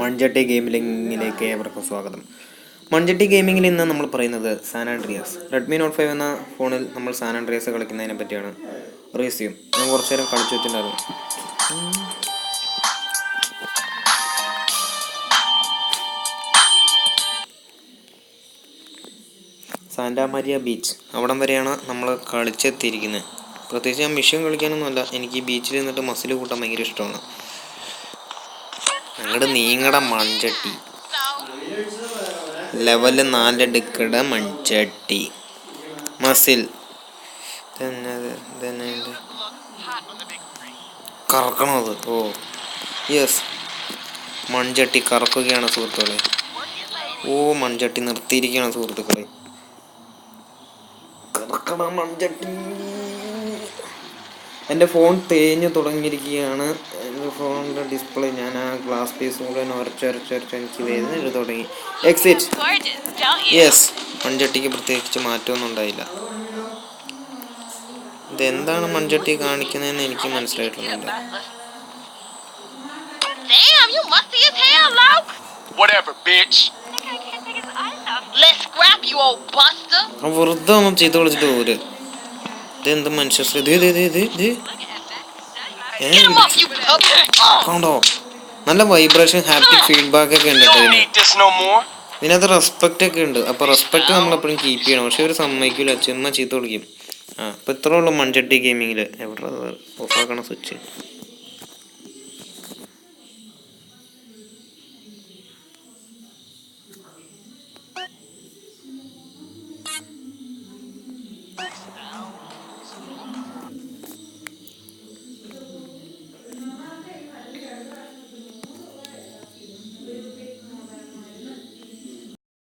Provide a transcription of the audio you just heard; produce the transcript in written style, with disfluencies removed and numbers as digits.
മൺചട്ടി ഗെയിമിലേക്ക് ഏവർക്കും സ്വാഗതം. മൺചട്ടി ഗെയിമിങ്ങിൽ ഇന്ന് നമ്മൾ പറയുന്നത് സാൻ ആൻഡ്രിയാസ്. റെഡ്മി നോട്ട് 5 എന്ന ഫോണിൽ നമ്മൾ സാൻ ആൻഡ്രിയാസ് കളിക്കുന്നതിനെ പറ്റിയാണ്. റേസ്യൂം ഞാൻ കുറച്ചു നേരം കളിച്ചു വെച്ചിട്ടുണ്ടായിരുന്നു. സാന്റാ മരിയ ബീച്ച്, അവിടം വരെയാണ് നമ്മൾ കളിച്ചെത്തിയിരിക്കുന്നത്. പ്രത്യേകിച്ച് ഞാൻ മിഷൻ കളിക്കാനൊന്നുമല്ല, എനിക്ക് ഈ ബീച്ചിൽ നിന്നിട്ട് മസിൽ കൂട്ടാൻ ഭയങ്കര ഇഷ്ടമാണ്. അങ്ങോട്ട് നീങ്ങട മൺചട്ടി, ലെവല് 4 എടുക്കട മൺചട്ടി മസിൽ കറക്കണത്. ഓ യെസ്, മൺചട്ടി കറക്കുകയാണ് സുഹൃത്തുക്കളെ. ഓ മൺചട്ടി നിർത്തിയിരിക്കുകയാണ് സുഹൃത്തുക്കളെ. കറക്കണ മൺചട്ടി. എൻ്റെ ഫോൺ തേഞ്ഞു തുടങ്ങിയിരിക്കുകയാണ്. എൻ്റെ ഫോണിൻ്റെ ഡിസ്പ്ലേ, ഞാൻ ആ ഗ്ലാസ് പീസ് മുഴുവൻ ഉരച്ചൊരച്ചൊരച്ച് എനിക്ക് വേദന തുടങ്ങി. എക്സിറ്റ്. യെസ്, മൺചട്ടിക്ക് പ്രത്യേകിച്ച് മാറ്റമൊന്നും ഉണ്ടായില്ല. ഇതെന്താണ് മൺചട്ടി കാണിക്കുന്നതെന്ന് എനിക്ക് മനസ്സിലായിട്ടൊന്നുമില്ല. വെറുതെ ഒന്ന് ചെയ്ത് കളിച്ചിട്ട് പോര്. ഇതെന്ത് മനുഷ്യ കണ്ടോ, നല്ല വൈബ്രേഷൻ, ഹാപ്റ്റിക് ഫീഡ്ബാക്ക് ഒക്കെ ഉണ്ട്. ഇതിനകത്ത് റെസ്പെക്റ്റ് ഒക്കെ ഉണ്ട്. അപ്പോൾ റെസ്പെക്റ്റ് നമ്മളെപ്പോഴും കീപ്പ് ചെയ്യണം. പക്ഷെ ഒരു സമ്മതിക്കില്ല, ചുമ്മാ ചീത്ത വിളിക്കും. അപ്പോൾ ഇത്രേ ഉള്ളൂ മൺചട്ടി ഗെയിമിങ്ങിൽ. എവിടെ ഓഫാക്കണ സ്വിച്ച്?